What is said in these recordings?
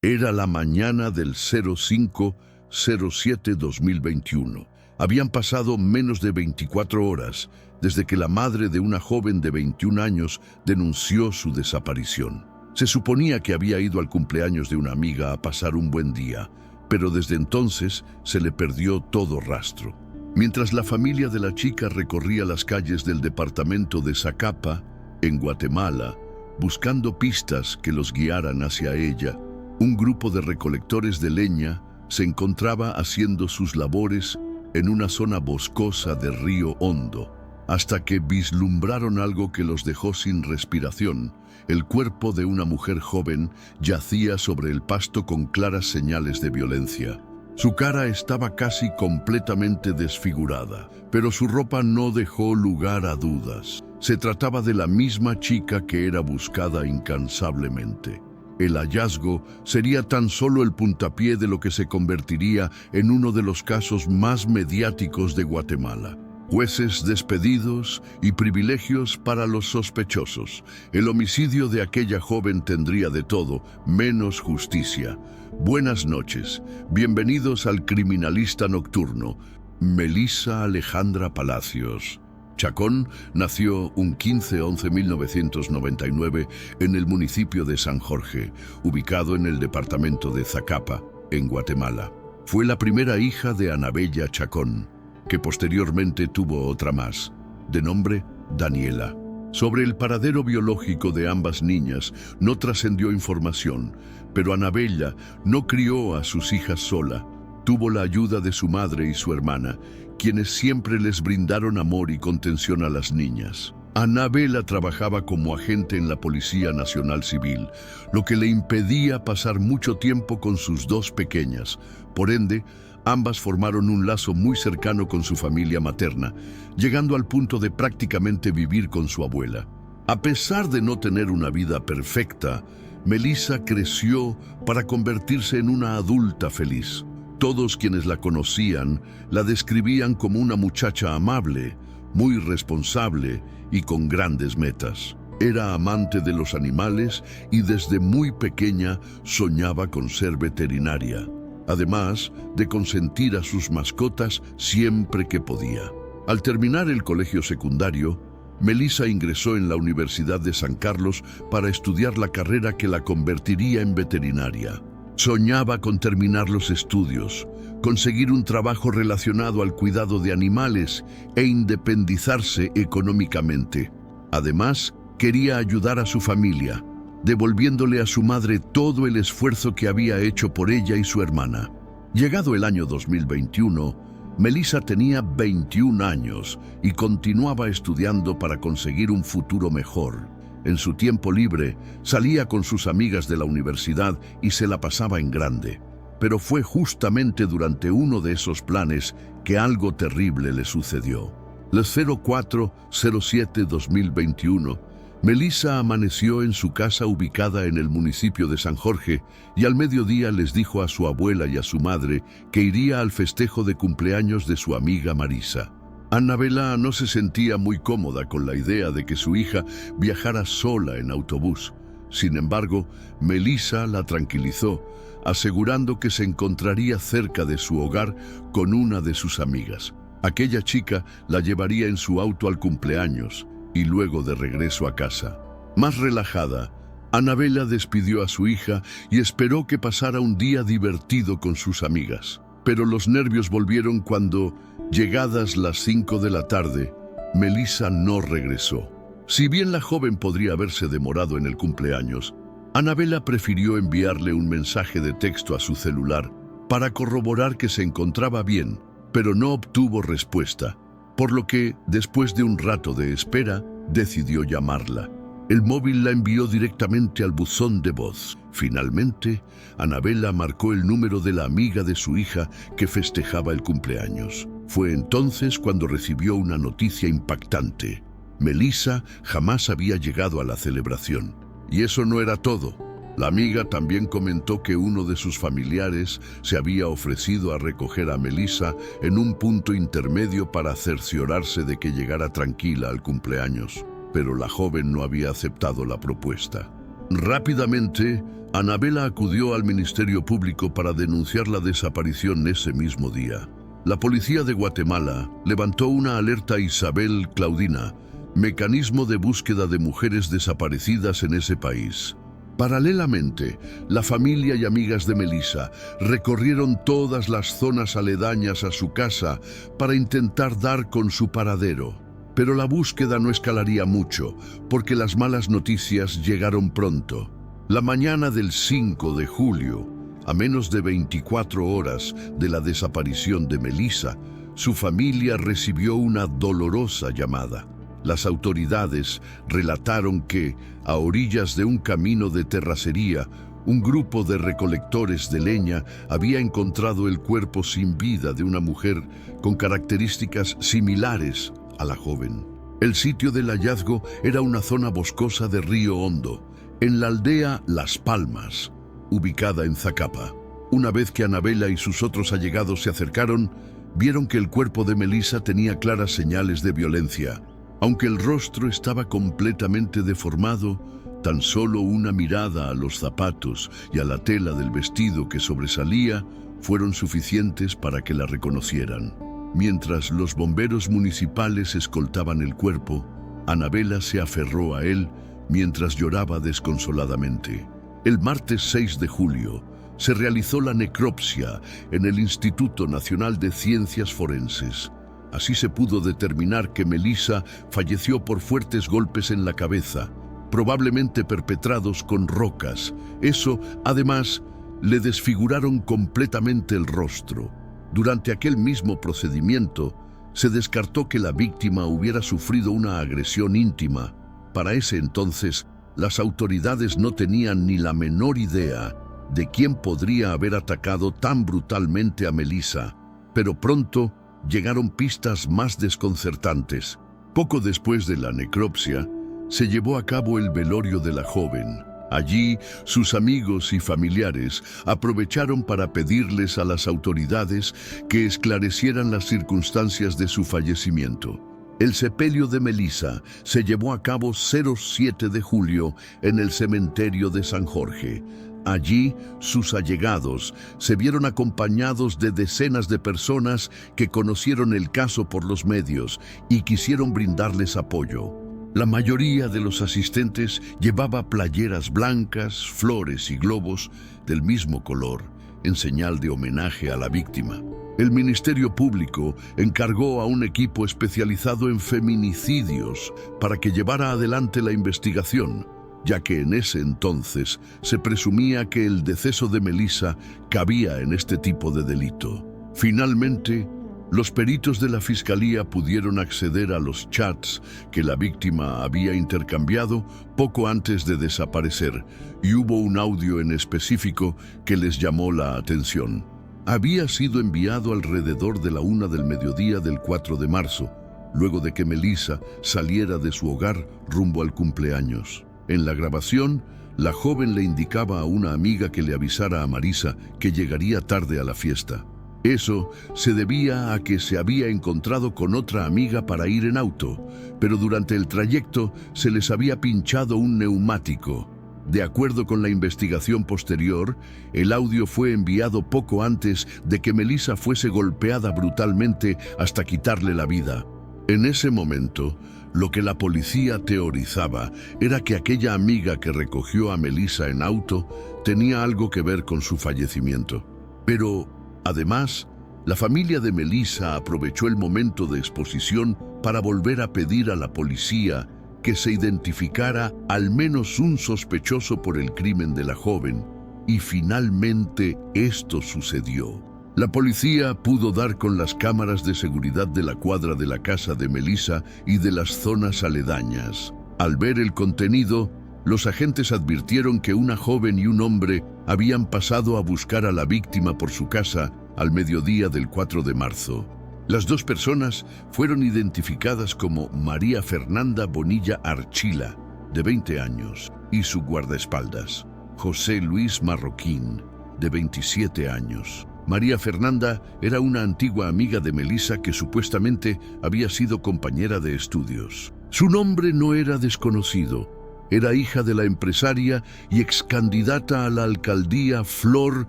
Era la mañana del 05/07/2021. Habían pasado menos de 24 horas desde que la madre de una joven de 21 años denunció su desaparición. Se suponía que había ido al cumpleaños de una amiga a pasar un buen día, pero desde entonces se le perdió todo rastro. Mientras la familia de la chica recorría las calles del departamento de Zacapa, en Guatemala, buscando pistas que los guiaran hacia ella, un grupo de recolectores de leña se encontraba haciendo sus labores en una zona boscosa de Río Hondo, hasta que vislumbraron algo que los dejó sin respiración. El cuerpo de una mujer joven yacía sobre el pasto con claras señales de violencia. Su cara estaba casi completamente desfigurada, pero su ropa no dejó lugar a dudas. Se trataba de la misma chica que era buscada incansablemente. El hallazgo sería tan solo el puntapié de lo que se convertiría en uno de los casos más mediáticos de Guatemala. Jueces despedidos y privilegios para los sospechosos. El homicidio de aquella joven tendría de todo, menos justicia. Buenas noches. Bienvenidos al Criminalista Nocturno. Melissa Alejandra Palacios Chacón nació un 15/11/1999 en el municipio de San Jorge, ubicado en el departamento de Zacapa, en Guatemala. Fue la primera hija de Anabella Chacón, que posteriormente tuvo otra más, de nombre Daniela. Sobre el paradero biológico de ambas niñas no trascendió información, pero Anabella no crió a sus hijas sola. Tuvo la ayuda de su madre y su hermana, quienes siempre les brindaron amor y contención a las niñas. Anabella trabajaba como agente en la Policía Nacional Civil, lo que le impedía pasar mucho tiempo con sus dos pequeñas. Por ende, ambas formaron un lazo muy cercano con su familia materna, llegando al punto de prácticamente vivir con su abuela. A pesar de no tener una vida perfecta, Melissa creció para convertirse en una adulta feliz. Todos quienes la conocían la describían como una muchacha amable, muy responsable y con grandes metas. Era amante de los animales y desde muy pequeña soñaba con ser veterinaria, además de consentir a sus mascotas siempre que podía. Al terminar el colegio secundario, Melissa ingresó en la Universidad de San Carlos para estudiar la carrera que la convertiría en veterinaria. Soñaba con terminar los estudios, conseguir un trabajo relacionado al cuidado de animales e independizarse económicamente. Además, quería ayudar a su familia, devolviéndole a su madre todo el esfuerzo que había hecho por ella y su hermana. Llegado el año 2021, Melissa tenía 21 años y continuaba estudiando para conseguir un futuro mejor. En su tiempo libre, salía con sus amigas de la universidad y se la pasaba en grande. Pero fue justamente durante uno de esos planes que algo terrible le sucedió. El 04/07/2021, Melissa amaneció en su casa ubicada en el municipio de San Jorge y al mediodía les dijo a su abuela y a su madre que iría al festejo de cumpleaños de su amiga Marisa. Anabella no se sentía muy cómoda con la idea de que su hija viajara sola en autobús. Sin embargo, Melissa la tranquilizó, asegurando que se encontraría cerca de su hogar con una de sus amigas. Aquella chica la llevaría en su auto al cumpleaños y luego de regreso a casa. Más relajada, Anabella despidió a su hija y esperó que pasara un día divertido con sus amigas. Pero los nervios volvieron cuando, llegadas las 5 de la tarde, Melissa no regresó. Si bien la joven podría haberse demorado en el cumpleaños, Anabella prefirió enviarle un mensaje de texto a su celular para corroborar que se encontraba bien, pero no obtuvo respuesta, por lo que, después de un rato de espera, decidió llamarla. El móvil la envió directamente al buzón de voz. Finalmente, Anabella marcó el número de la amiga de su hija que festejaba el cumpleaños. Fue entonces cuando recibió una noticia impactante. Melissa jamás había llegado a la celebración. Y eso no era todo. La amiga también comentó que uno de sus familiares se había ofrecido a recoger a Melissa en un punto intermedio para cerciorarse de que llegara tranquila al cumpleaños, pero la joven no había aceptado la propuesta. Rápidamente, Anabela acudió al Ministerio Público para denunciar la desaparición ese mismo día. La policía de Guatemala levantó una alerta Isabel Claudina, mecanismo de búsqueda de mujeres desaparecidas en ese país. Paralelamente, la familia y amigas de Melissa recorrieron todas las zonas aledañas a su casa para intentar dar con su paradero. Pero la búsqueda no escalaría mucho, porque las malas noticias llegaron pronto. La mañana del 5 de julio, a menos de 24 horas de la desaparición de Melissa, su familia recibió una dolorosa llamada. Las autoridades relataron que, a orillas de un camino de terracería, un grupo de recolectores de leña había encontrado el cuerpo sin vida de una mujer con características similares a la joven. El sitio del hallazgo era una zona boscosa de Río Hondo, en la aldea Las Palmas, ubicada en Zacapa. Una vez que Anabela y sus otros allegados se acercaron, vieron que el cuerpo de Melissa tenía claras señales de violencia. Aunque el rostro estaba completamente deformado, tan solo una mirada a los zapatos y a la tela del vestido que sobresalía fueron suficientes para que la reconocieran. Mientras los bomberos municipales escoltaban el cuerpo, Anabela se aferró a él mientras lloraba desconsoladamente. El martes 6 de julio se realizó la necropsia en el Instituto Nacional de Ciencias Forenses. Así se pudo determinar que Melissa falleció por fuertes golpes en la cabeza, probablemente perpetrados con rocas. Eso, además, le desfiguraron completamente el rostro. Durante aquel mismo procedimiento, se descartó que la víctima hubiera sufrido una agresión íntima. Para ese entonces, las autoridades no tenían ni la menor idea de quién podría haber atacado tan brutalmente a Melissa, pero pronto llegaron pistas más desconcertantes. Poco después de la necropsia, se llevó a cabo el velorio de la joven. Allí, sus amigos y familiares aprovecharon para pedirles a las autoridades que esclarecieran las circunstancias de su fallecimiento. El sepelio de Melissa se llevó a cabo 07 de julio en el cementerio de San Jorge. Allí, sus allegados se vieron acompañados de decenas de personas que conocieron el caso por los medios y quisieron brindarles apoyo. La mayoría de los asistentes llevaba playeras blancas, flores y globos del mismo color, en señal de homenaje a la víctima. El Ministerio Público encargó a un equipo especializado en feminicidios para que llevara adelante la investigación, ya que en ese entonces se presumía que el deceso de Melissa cabía en este tipo de delito. Finalmente, los peritos de la Fiscalía pudieron acceder a los chats que la víctima había intercambiado poco antes de desaparecer, y hubo un audio en específico que les llamó la atención. Había sido enviado alrededor de la 1 del mediodía del 4 de marzo, luego de que Melissa saliera de su hogar rumbo al cumpleaños. En la grabación, la joven le indicaba a una amiga que le avisara a Marisa que llegaría tarde a la fiesta. Eso se debía a que se había encontrado con otra amiga para ir en auto, pero durante el trayecto se les había pinchado un neumático. De acuerdo con la investigación posterior, el audio fue enviado poco antes de que Melissa fuese golpeada brutalmente hasta quitarle la vida. En ese momento, lo que la policía teorizaba era que aquella amiga que recogió a Melissa en auto tenía algo que ver con su fallecimiento. Pero, además, la familia de Melissa aprovechó el momento de exposición para volver a pedir a la policía que se identificara al menos un sospechoso por el crimen de la joven, y finalmente esto sucedió. La policía pudo dar con las cámaras de seguridad de la cuadra de la casa de Melissa y de las zonas aledañas. Al ver el contenido, los agentes advirtieron que una joven y un hombre habían pasado a buscar a la víctima por su casa al mediodía del 4 de marzo. Las dos personas fueron identificadas como María Fernanda Bonilla Archila, de 20 años, y su guardaespaldas, José Luis Marroquín, de 27 años. María Fernanda era una antigua amiga de Melissa que supuestamente había sido compañera de estudios. Su nombre no era desconocido, Era hija de la empresaria y excandidata a la alcaldía Flor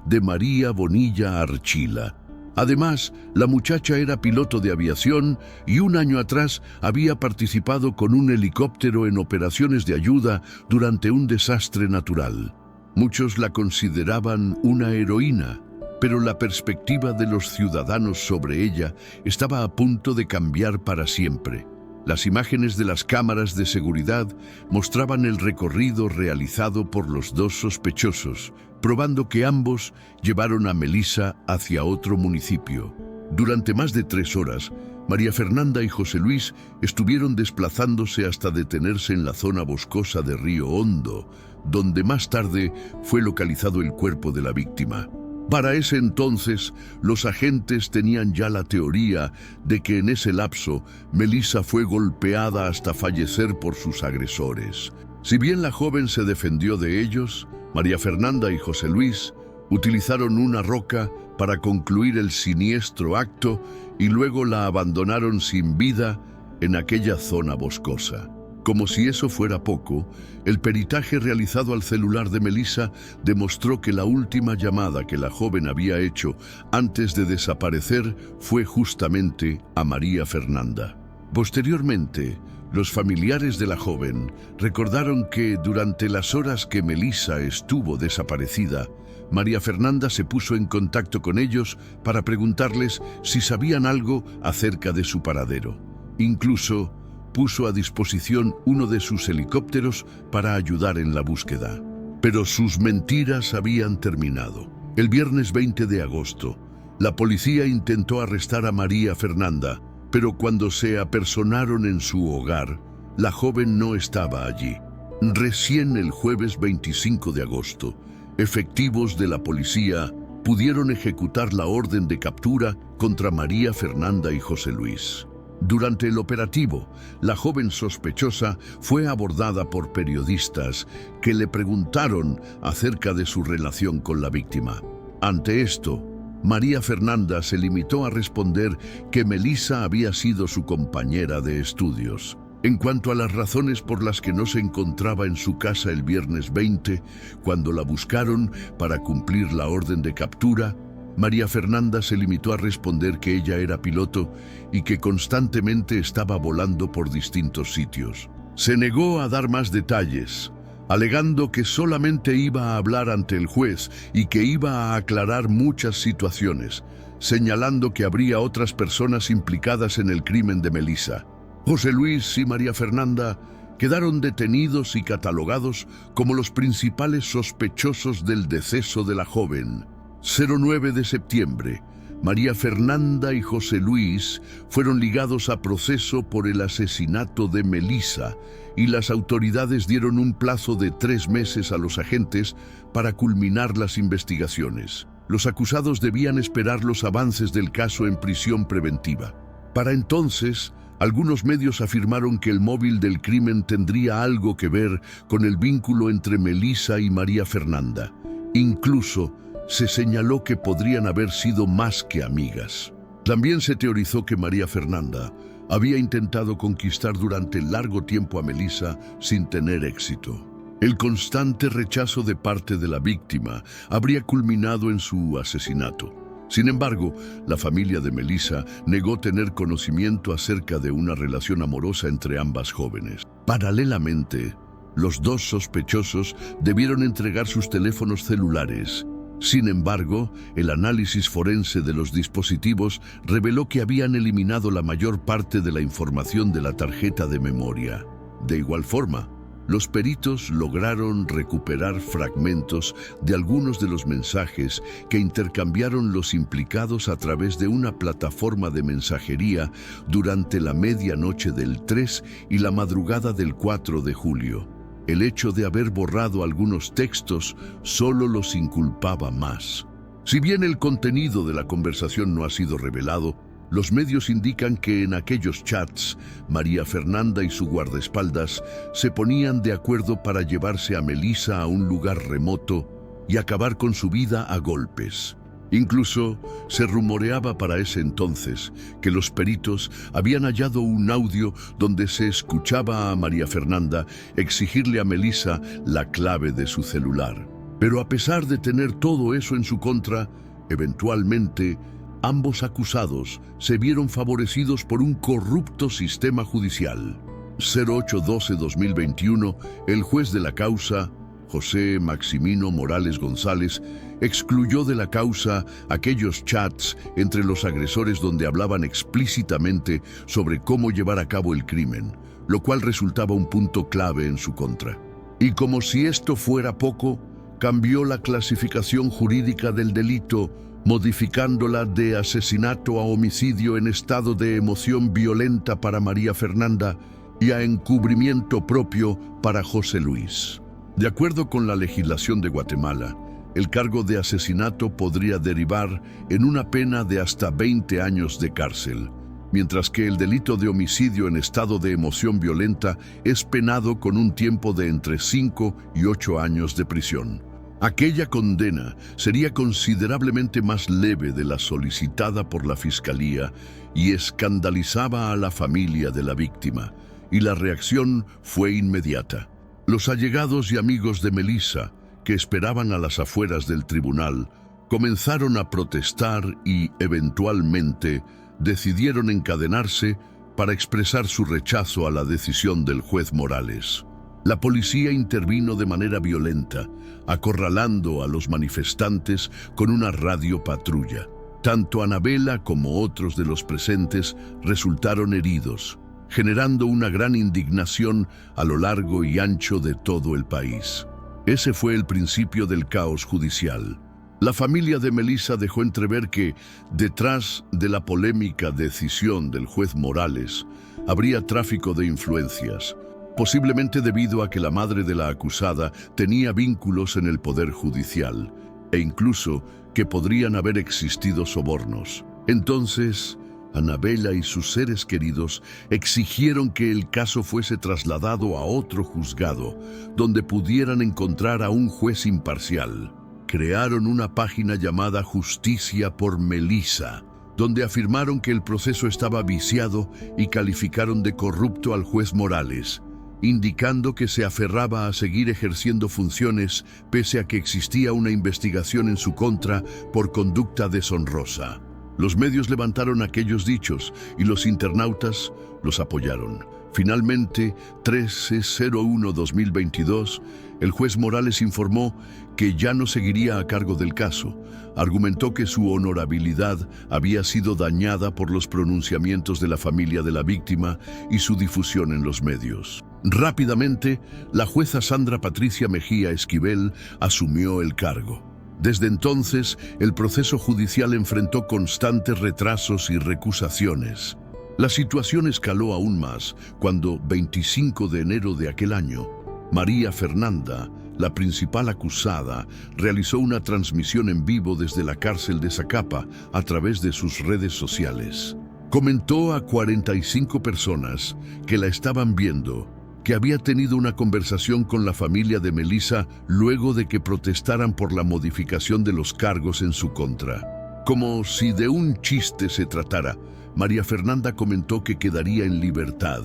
de María Bonilla Archila. Además, la muchacha era piloto de aviación y un año atrás había participado con un helicóptero en operaciones de ayuda durante un desastre natural. Muchos la consideraban una heroína, pero la perspectiva de los ciudadanos sobre ella estaba a punto de cambiar para siempre. Las imágenes de las cámaras de seguridad mostraban el recorrido realizado por los dos sospechosos, probando que ambos llevaron a Melissa hacia otro municipio. Durante más de 3 horas, María Fernanda y José Luis estuvieron desplazándose hasta detenerse en la zona boscosa de Río Hondo, donde más tarde fue localizado el cuerpo de la víctima. Para ese entonces, los agentes tenían ya la teoría de que en ese lapso, Melissa fue golpeada hasta fallecer por sus agresores. Si bien la joven se defendió de ellos, María Fernanda y José Luis utilizaron una roca para concluir el siniestro acto y luego la abandonaron sin vida en aquella zona boscosa. Como si eso fuera poco, el peritaje realizado al celular de Melissa demostró que la última llamada que la joven había hecho antes de desaparecer fue justamente a María Fernanda. Posteriormente, los familiares de la joven recordaron que durante las horas que Melissa estuvo desaparecida, María Fernanda se puso en contacto con ellos para preguntarles si sabían algo acerca de su paradero. Incluso puso a disposición uno de sus helicópteros para ayudar en la búsqueda. Pero sus mentiras habían terminado. El viernes 20 de agosto, la policía intentó arrestar a María Fernanda, pero cuando se apersonaron en su hogar, la joven no estaba allí. Recién el jueves 25 de agosto, efectivos de la policía pudieron ejecutar la orden de captura contra María Fernanda y José Luis. Durante el operativo, la joven sospechosa fue abordada por periodistas que le preguntaron acerca de su relación con la víctima. Ante esto, María Fernanda se limitó a responder que Melissa había sido su compañera de estudios. En cuanto a las razones por las que no se encontraba en su casa el viernes 20, cuando la buscaron para cumplir la orden de captura, María Fernanda se limitó a responder que ella era piloto y que constantemente estaba volando por distintos sitios. Se negó a dar más detalles, alegando que solamente iba a hablar ante el juez y que iba a aclarar muchas situaciones, señalando que habría otras personas implicadas en el crimen de Melissa. José Luis y María Fernanda quedaron detenidos y catalogados como los principales sospechosos del deceso de la joven. 09 de septiembre, María Fernanda y José Luis fueron ligados a proceso por el asesinato de Melissa y las autoridades dieron un plazo de 3 meses a los agentes para culminar las investigaciones. Los acusados debían esperar los avances del caso en prisión preventiva. Para entonces, algunos medios afirmaron que el móvil del crimen tendría algo que ver con el vínculo entre Melissa y María Fernanda. Incluso, se señaló que podrían haber sido más que amigas. También se teorizó que María Fernanda había intentado conquistar durante largo tiempo a Melissa sin tener éxito. El constante rechazo de parte de la víctima habría culminado en su asesinato. Sin embargo, la familia de Melissa negó tener conocimiento acerca de una relación amorosa entre ambas jóvenes. Paralelamente, los dos sospechosos debieron entregar sus teléfonos celulares. Sin embargo, el análisis forense de los dispositivos reveló que habían eliminado la mayor parte de la información de la tarjeta de memoria. De igual forma, los peritos lograron recuperar fragmentos de algunos de los mensajes que intercambiaron los implicados a través de una plataforma de mensajería durante la medianoche del 3 y la madrugada del 4 de julio. El hecho de haber borrado algunos textos solo los inculpaba más. Si bien el contenido de la conversación no ha sido revelado, los medios indican que en aquellos chats, María Fernanda y su guardaespaldas se ponían de acuerdo para llevarse a Melissa a un lugar remoto y acabar con su vida a golpes. Incluso se rumoreaba para ese entonces que los peritos habían hallado un audio donde se escuchaba a María Fernanda exigirle a Melissa la clave de su celular. Pero a pesar de tener todo eso en su contra, eventualmente ambos acusados se vieron favorecidos por un corrupto sistema judicial. 08/12/2021, el juez de la causa, José Maximino Morales González, excluyó de la causa aquellos chats entre los agresores donde hablaban explícitamente sobre cómo llevar a cabo el crimen, lo cual resultaba un punto clave en su contra. Y como si esto fuera poco, cambió la clasificación jurídica del delito, modificándola de asesinato a homicidio en estado de emoción violenta para María Fernanda y a encubrimiento propio para José Luis. De acuerdo con la legislación de Guatemala, el cargo de asesinato podría derivar en una pena de hasta 20 años de cárcel, mientras que el delito de homicidio en estado de emoción violenta es penado con un tiempo de entre 5 y 8 años de prisión. Aquella condena sería considerablemente más leve de la solicitada por la Fiscalía y escandalizaba a la familia de la víctima, y la reacción fue inmediata. Los allegados y amigos de Melissa, que esperaban a las afueras del tribunal, comenzaron a protestar y, eventualmente, decidieron encadenarse para expresar su rechazo a la decisión del juez Morales. La policía intervino de manera violenta, acorralando a los manifestantes con una radiopatrulla. Tanto Anabela como otros de los presentes resultaron heridos, generando una gran indignación a lo largo y ancho de todo el país. Ese fue el principio del caos judicial. La familia de Melissa dejó entrever que, detrás de la polémica decisión del juez Morales, habría tráfico de influencias, posiblemente debido a que la madre de la acusada tenía vínculos en el poder judicial, e incluso que podrían haber existido sobornos. Entonces, Anabela y sus seres queridos exigieron que el caso fuese trasladado a otro juzgado, donde pudieran encontrar a un juez imparcial. Crearon una página llamada Justicia por Melissa, donde afirmaron que el proceso estaba viciado y calificaron de corrupto al juez Morales, indicando que se aferraba a seguir ejerciendo funciones pese a que existía una investigación en su contra por conducta deshonrosa. Los medios levantaron aquellos dichos y los internautas los apoyaron. Finalmente, 13/01/2022, el juez Morales informó que ya no seguiría a cargo del caso. Argumentó que su honorabilidad había sido dañada por los pronunciamientos de la familia de la víctima y su difusión en los medios. Rápidamente, la jueza Sandra Patricia Mejía Esquivel asumió el cargo. Desde entonces, el proceso judicial enfrentó constantes retrasos y recusaciones. La situación escaló aún más cuando, 25 de enero de aquel año, María Fernanda, la principal acusada, realizó una transmisión en vivo desde la cárcel de Zacapa a través de sus redes sociales. Comentó a 45 personas que la estaban viendo que había tenido una conversación con la familia de Melissa luego de que protestaran por la modificación de los cargos en su contra. Como si de un chiste se tratara, María Fernanda comentó que quedaría en libertad,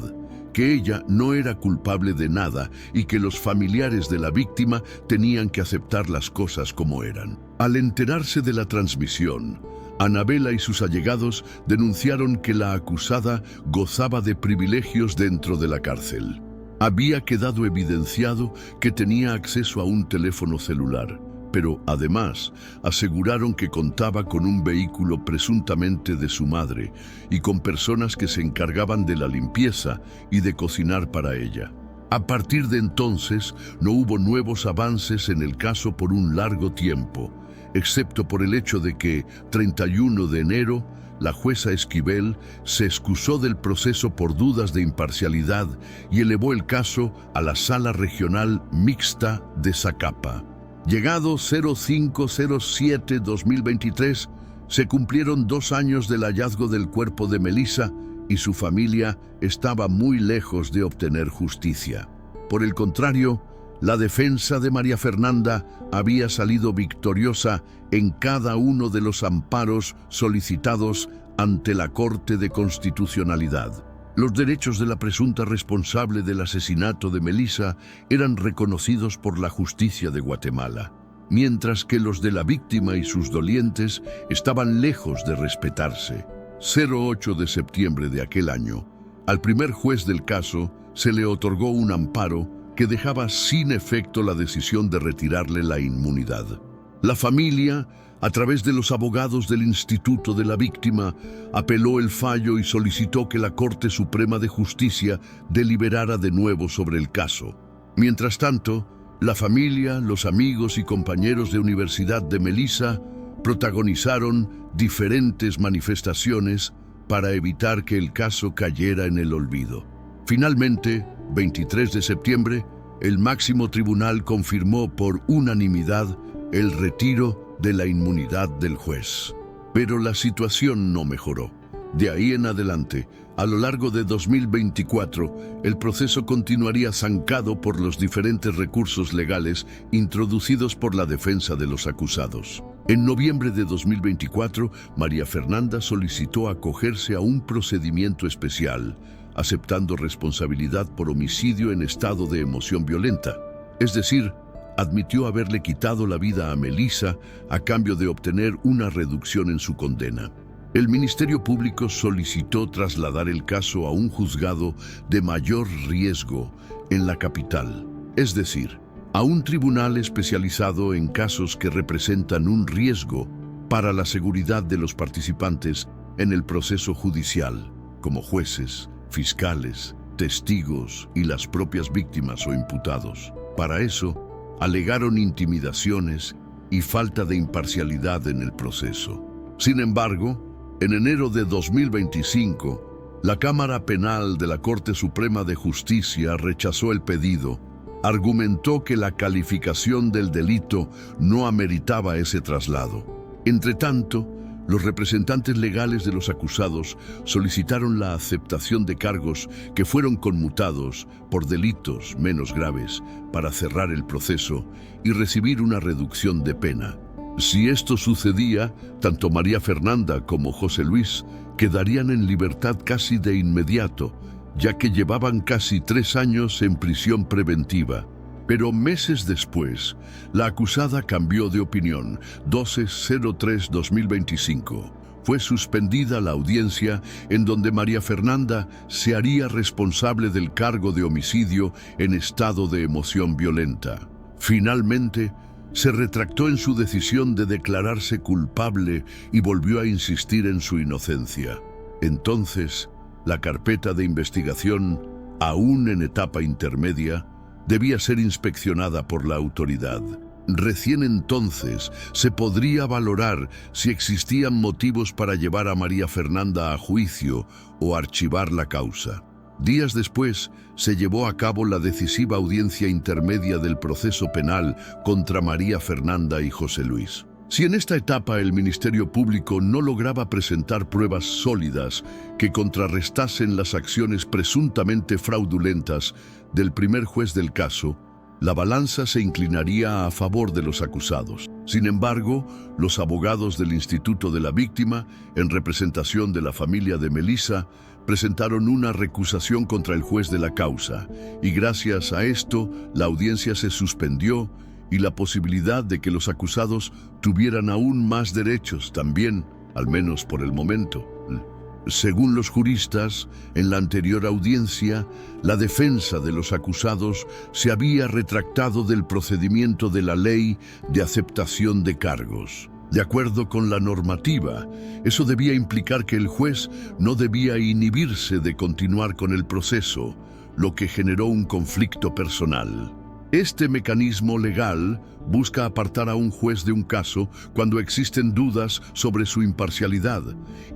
que ella no era culpable de nada y que los familiares de la víctima tenían que aceptar las cosas como eran. Al enterarse de la transmisión, Anabela y sus allegados denunciaron que la acusada gozaba de privilegios dentro de la cárcel. Había quedado evidenciado que tenía acceso a un teléfono celular, pero además aseguraron que contaba con un vehículo presuntamente de su madre y con personas que se encargaban de la limpieza y de cocinar para ella. A partir de entonces, no hubo nuevos avances en el caso por un largo tiempo, excepto por el hecho de que, 31 de enero, la jueza Esquivel se excusó del proceso por dudas de imparcialidad y elevó el caso a la Sala Regional Mixta de Zacapa. Llegado 05/07/2023, se cumplieron 2 años del hallazgo del cuerpo de Melissa y su familia estaba muy lejos de obtener justicia. Por el contrario, La defensa de María Fernanda había salido victoriosa en cada uno de los amparos solicitados ante la Corte de Constitucionalidad. Los derechos de la presunta responsable del asesinato de Melissa eran reconocidos por la justicia de Guatemala, mientras que los de la víctima y sus dolientes estaban lejos de respetarse. 8 de septiembre de aquel año, al primer juez del caso se le otorgó un amparo que dejaba sin efecto la decisión de retirarle la inmunidad. La familia, a través de los abogados del Instituto de la Víctima, apeló el fallo y solicitó que la Corte Suprema de Justicia deliberara de nuevo sobre el caso. Mientras tanto, la familia, los amigos y compañeros de universidad de Melissa protagonizaron diferentes manifestaciones para evitar que el caso cayera en el olvido. Finalmente, 23 de septiembre, el máximo tribunal confirmó por unanimidad el retiro de la inmunidad del juez. Pero la situación no mejoró. De ahí en adelante, a lo largo de 2024, el proceso continuaría zancado por los diferentes recursos legales introducidos por la defensa de los acusados. En noviembre de 2024, María Fernanda solicitó acogerse a un procedimiento especial, aceptando responsabilidad por homicidio en estado de emoción violenta. Es decir, admitió haberle quitado la vida a Melissa a cambio de obtener una reducción en su condena. El Ministerio Público solicitó trasladar el caso a un juzgado de mayor riesgo en la capital, es decir, a un tribunal especializado en casos que representan un riesgo para la seguridad de los participantes en el proceso judicial, como jueces, fiscales, testigos y las propias víctimas o imputados. Para eso, alegaron intimidaciones y falta de imparcialidad en el proceso. Sin embargo, en enero de 2025, la Cámara Penal de la Corte Suprema de Justicia rechazó el pedido. Argumentó que la calificación del delito no ameritaba ese traslado. Entretanto, los representantes legales de los acusados solicitaron la aceptación de cargos que fueron conmutados por delitos menos graves para cerrar el proceso y recibir una reducción de pena. Si esto sucedía, tanto María Fernanda como José Luis quedarían en libertad casi de inmediato, ya que llevaban casi 3 años en prisión preventiva. Pero meses después, la acusada cambió de opinión. 12/03/2025. Fue suspendida la audiencia en donde María Fernanda se haría responsable del cargo de homicidio en estado de emoción violenta. Finalmente, se retractó en su decisión de declararse culpable y volvió a insistir en su inocencia. Entonces, la carpeta de investigación, aún en etapa intermedia, debía ser inspeccionada por la autoridad. Recién entonces se podría valorar si existían motivos para llevar a María Fernanda a juicio o archivar la causa. Días después, se llevó a cabo la decisiva audiencia intermedia del proceso penal contra María Fernanda y José Luis. Si en esta etapa el Ministerio Público no lograba presentar pruebas sólidas que contrarrestasen las acciones presuntamente fraudulentas del primer juez del caso, la balanza se inclinaría a favor de los acusados. Sin embargo, los abogados del Instituto de la Víctima, en representación de la familia de Melissa, presentaron una recusación contra el juez de la causa, y gracias a esto, la audiencia se suspendió y la posibilidad de que los acusados tuvieran aún más derechos también, al menos por el momento. Según los juristas, en la anterior audiencia, la defensa de los acusados se había retractado del procedimiento de la ley de aceptación de cargos. De acuerdo con la normativa, eso debía implicar que el juez no debía inhibirse de continuar con el proceso, lo que generó un conflicto personal. Este mecanismo legal busca apartar a un juez de un caso cuando existen dudas sobre su imparcialidad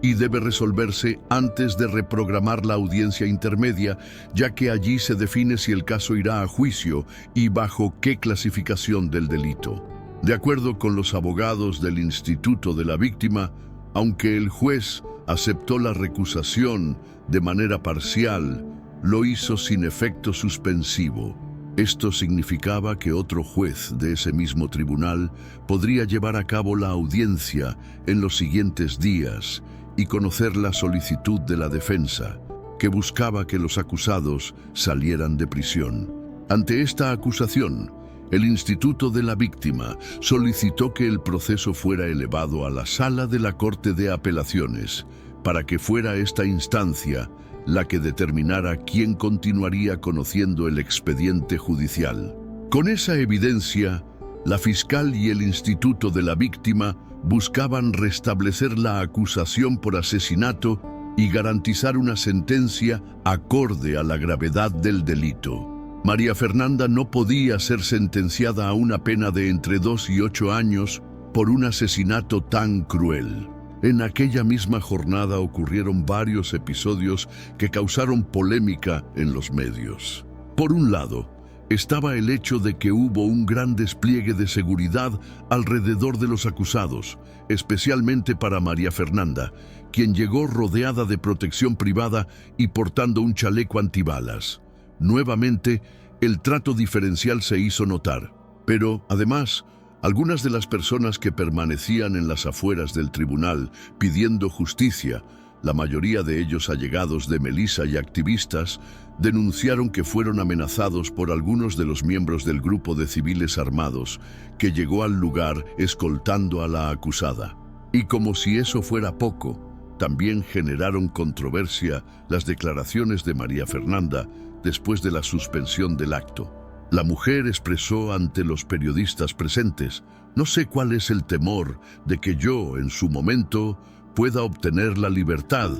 y debe resolverse antes de reprogramar la audiencia intermedia, ya que allí se define si el caso irá a juicio y bajo qué clasificación del delito. De acuerdo con los abogados del Instituto de la Víctima, aunque el juez aceptó la recusación de manera parcial, lo hizo sin efecto suspensivo. Esto significaba que otro juez de ese mismo tribunal podría llevar a cabo la audiencia en los siguientes días y conocer la solicitud de la defensa, que buscaba que los acusados salieran de prisión. Ante esta acusación, el Instituto de la Víctima solicitó que el proceso fuera elevado a la Sala de la Corte de Apelaciones, para que fuera esta instancia la que determinara quién continuaría conociendo el expediente judicial. Con esa evidencia, la fiscal y el Instituto de la Víctima buscaban restablecer la acusación por asesinato y garantizar una sentencia acorde a la gravedad del delito. María Fernanda no podía ser sentenciada a una pena de entre 2 y 8 años por un asesinato tan cruel. En aquella misma jornada ocurrieron varios episodios que causaron polémica en los medios. Por un lado, estaba el hecho de que hubo un gran despliegue de seguridad alrededor de los acusados, especialmente para María Fernanda, quien llegó rodeada de protección privada y portando un chaleco antibalas. Nuevamente, el trato diferencial se hizo notar, pero además, algunas de las personas que permanecían en las afueras del tribunal pidiendo justicia, la mayoría de ellos allegados de Melissa y activistas, denunciaron que fueron amenazados por algunos de los miembros del grupo de civiles armados que llegó al lugar escoltando a la acusada. Y como si eso fuera poco, también generaron controversia las declaraciones de María Fernanda después de la suspensión del acto. La mujer expresó ante los periodistas presentes: «No sé cuál es el temor de que yo, en su momento, pueda obtener la libertad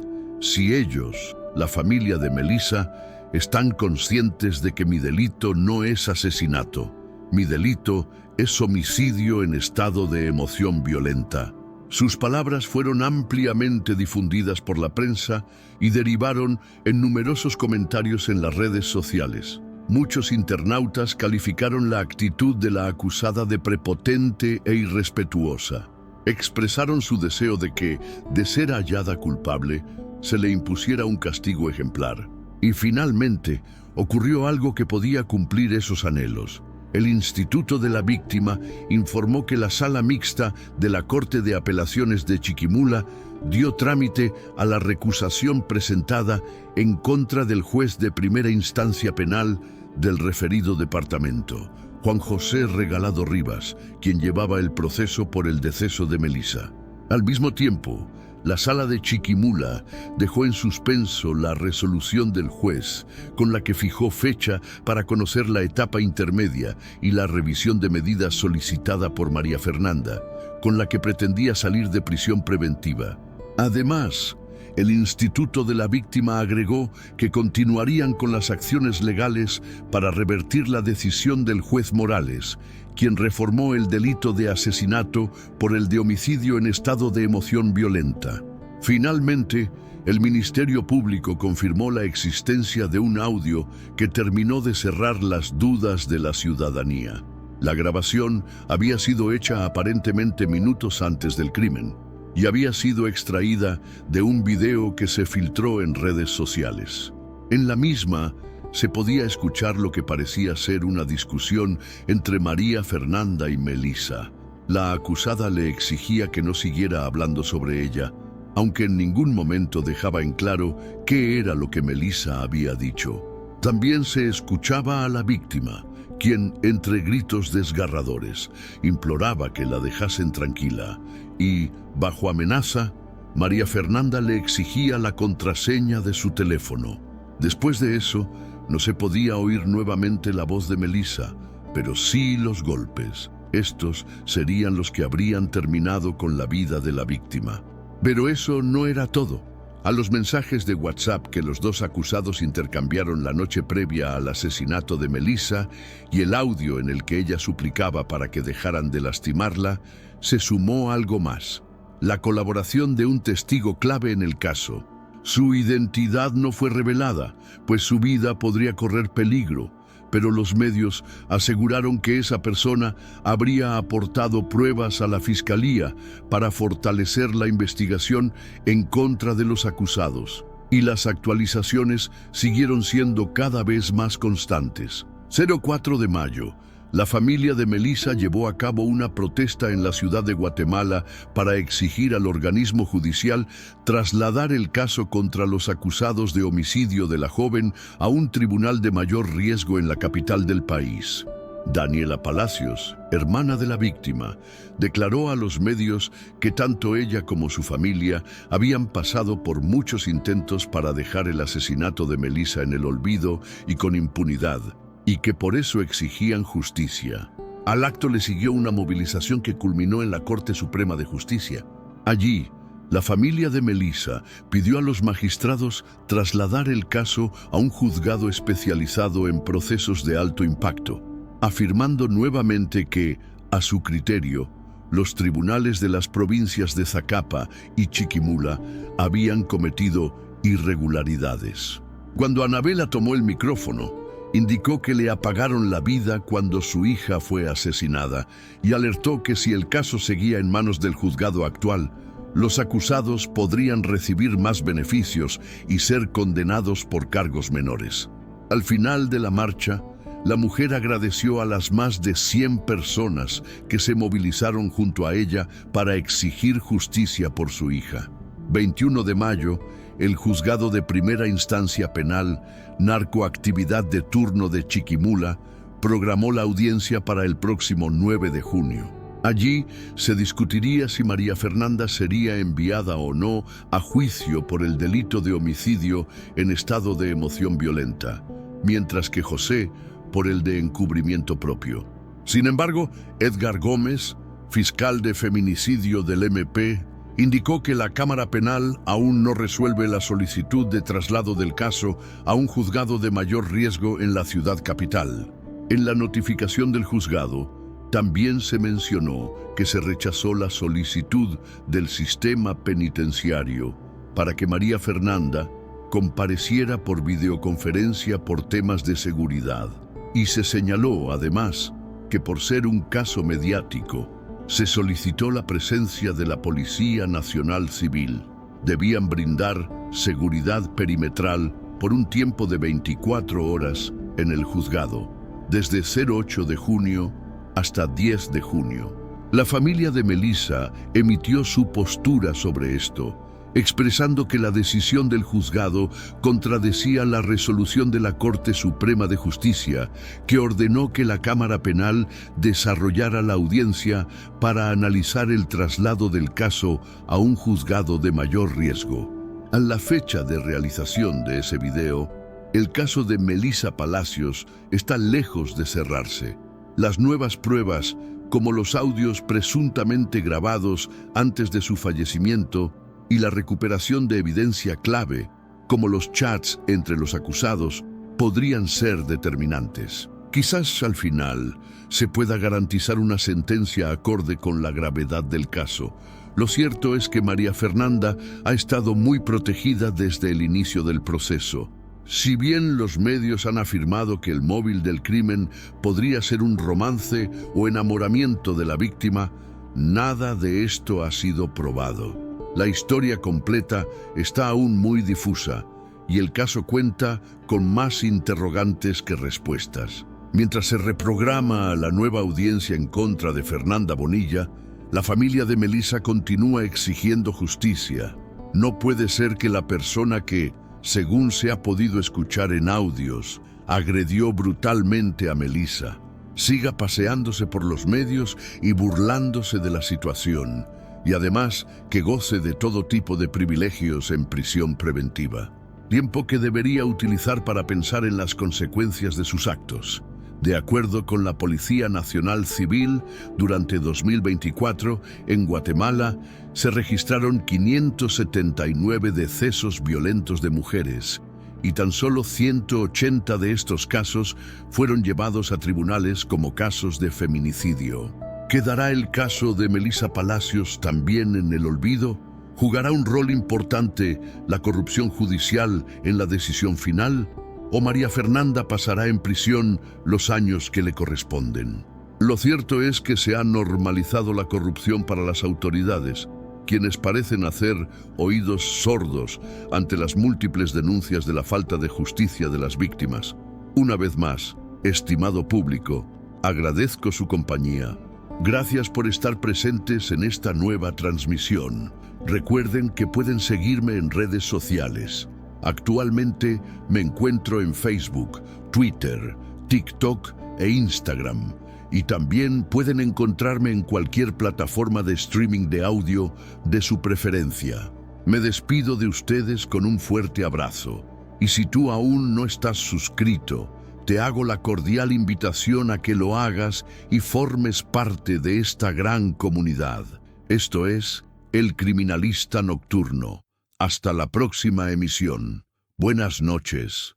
si ellos, la familia de Melissa, están conscientes de que mi delito no es asesinato. Mi delito es homicidio en estado de emoción violenta». Sus palabras fueron ampliamente difundidas por la prensa y derivaron en numerosos comentarios en las redes sociales. Muchos internautas calificaron la actitud de la acusada de prepotente e irrespetuosa. Expresaron su deseo de que, de ser hallada culpable, se le impusiera un castigo ejemplar. Y finalmente, ocurrió algo que podía cumplir esos anhelos. El Instituto de la Víctima informó que la Sala Mixta de la Corte de Apelaciones de Chiquimula dio trámite a la recusación presentada en contra del juez de primera instancia penal del referido departamento, Juan José Regalado Rivas, quien llevaba el proceso por el deceso de Melissa. Al mismo tiempo, la Sala de Chiquimula dejó en suspenso la resolución del juez, con la que fijó fecha para conocer la etapa intermedia y la revisión de medidas solicitada por María Fernanda, con la que pretendía salir de prisión preventiva. Además, el Instituto de la Víctima agregó que continuarían con las acciones legales para revertir la decisión del juez Morales, quien reformó el delito de asesinato por el de homicidio en estado de emoción violenta. Finalmente, el Ministerio Público confirmó la existencia de un audio que terminó de cerrar las dudas de la ciudadanía. La grabación había sido hecha aparentemente minutos antes del crimen y había sido extraída de un video que se filtró en redes sociales. En la misma, se podía escuchar lo que parecía ser una discusión entre María Fernanda y Melissa. La acusada le exigía que no siguiera hablando sobre ella, aunque en ningún momento dejaba en claro qué era lo que Melissa había dicho. También se escuchaba a la víctima, quien, entre gritos desgarradores, imploraba que la dejasen tranquila y, bajo amenaza, María Fernanda le exigía la contraseña de su teléfono. Después de eso, no se podía oír nuevamente la voz de Melissa, pero sí los golpes. Estos serían los que habrían terminado con la vida de la víctima. Pero eso no era todo. A los mensajes de WhatsApp que los dos acusados intercambiaron la noche previa al asesinato de Melissa y el audio en el que ella suplicaba para que dejaran de lastimarla, se sumó algo más: la colaboración de un testigo clave en el caso. Su identidad no fue revelada, pues su vida podría correr peligro, pero los medios aseguraron que esa persona habría aportado pruebas a la fiscalía para fortalecer la investigación en contra de los acusados. Y las actualizaciones siguieron siendo cada vez más constantes. 04 de mayo. La familia de Melissa llevó a cabo una protesta en la ciudad de Guatemala para exigir al organismo judicial trasladar el caso contra los acusados de homicidio de la joven a un tribunal de mayor riesgo en la capital del país. Daniela Palacios, hermana de la víctima, declaró a los medios que tanto ella como su familia habían pasado por muchos intentos para dejar el asesinato de Melissa en el olvido y con impunidad, y que por eso exigían justicia. Al acto le siguió una movilización que culminó en la Corte Suprema de Justicia. Allí, la familia de Melissa pidió a los magistrados trasladar el caso a un juzgado especializado en procesos de alto impacto, afirmando nuevamente que, a su criterio, los tribunales de las provincias de Zacapa y Chiquimula habían cometido irregularidades. Cuando Anabela tomó el micrófono, indicó que le apagaron la vida cuando su hija fue asesinada y alertó que si el caso seguía en manos del juzgado actual, los acusados podrían recibir más beneficios y ser condenados por cargos menores. Al final de la marcha, la mujer agradeció a las más de 100 personas que se movilizaron junto a ella para exigir justicia por su hija. 21 de mayo, el Juzgado de Primera Instancia Penal, Narcoactividad de Turno de Chiquimula, programó la audiencia para el próximo 9 de junio. Allí se discutiría si María Fernanda sería enviada o no a juicio por el delito de homicidio en estado de emoción violenta, mientras que José por el de encubrimiento propio. Sin embargo, Edgar Gómez, fiscal de feminicidio del MP, indicó que la Cámara Penal aún no resuelve la solicitud de traslado del caso a un juzgado de mayor riesgo en la ciudad capital. En la notificación del juzgado, también se mencionó que se rechazó la solicitud del sistema penitenciario para que María Fernanda compareciera por videoconferencia por temas de seguridad. Y se señaló, además, que por ser un caso mediático, se solicitó la presencia de la Policía Nacional Civil. Debían brindar seguridad perimetral por un tiempo de 24 horas en el juzgado, desde 08 de junio hasta 10 de junio. La familia de Melissa emitió su postura sobre esto, expresando que la decisión del juzgado contradecía la resolución de la Corte Suprema de Justicia, que ordenó que la Cámara Penal desarrollara la audiencia para analizar el traslado del caso a un juzgado de mayor riesgo. A la fecha de realización de ese video, el caso de Melissa Palacios está lejos de cerrarse. Las nuevas pruebas, como los audios presuntamente grabados antes de su fallecimiento, y la recuperación de evidencia clave, como los chats entre los acusados, podrían ser determinantes. Quizás al final se pueda garantizar una sentencia acorde con la gravedad del caso. Lo cierto es que María Fernanda ha estado muy protegida desde el inicio del proceso. Si bien los medios han afirmado que el móvil del crimen podría ser un romance o enamoramiento de la víctima, nada de esto ha sido probado. La historia completa está aún muy difusa y el caso cuenta con más interrogantes que respuestas. Mientras se reprograma la nueva audiencia en contra de Fernanda Bonilla, la familia de Melissa continúa exigiendo justicia. No puede ser que la persona que, según se ha podido escuchar en audios, agredió brutalmente a Melissa, siga paseándose por los medios y burlándose de la situación, y además que goce de todo tipo de privilegios en prisión preventiva. Tiempo que debería utilizar para pensar en las consecuencias de sus actos. De acuerdo con la Policía Nacional Civil, durante 2024, en Guatemala, se registraron 579 decesos violentos de mujeres, y tan solo 180 de estos casos fueron llevados a tribunales como casos de feminicidio. ¿Quedará el caso de Melissa Palacios también en el olvido? ¿Jugará un rol importante la corrupción judicial en la decisión final? ¿O María Fernanda pasará en prisión los años que le corresponden? Lo cierto es que se ha normalizado la corrupción para las autoridades, quienes parecen hacer oídos sordos ante las múltiples denuncias de la falta de justicia de las víctimas. Una vez más, Estimado público, agradezco su compañía. Gracias por estar presentes en esta nueva transmisión. Recuerden que pueden seguirme en redes sociales. Actualmente me encuentro en Facebook, Twitter, TikTok e Instagram. Y también pueden encontrarme en cualquier plataforma de streaming de audio de su preferencia. Me despido de ustedes con un fuerte abrazo. Y si tú aún no estás suscrito, te hago la cordial invitación a que lo hagas y formes parte de esta gran comunidad. Esto es El Criminalista Nocturno. Hasta la próxima emisión. Buenas noches.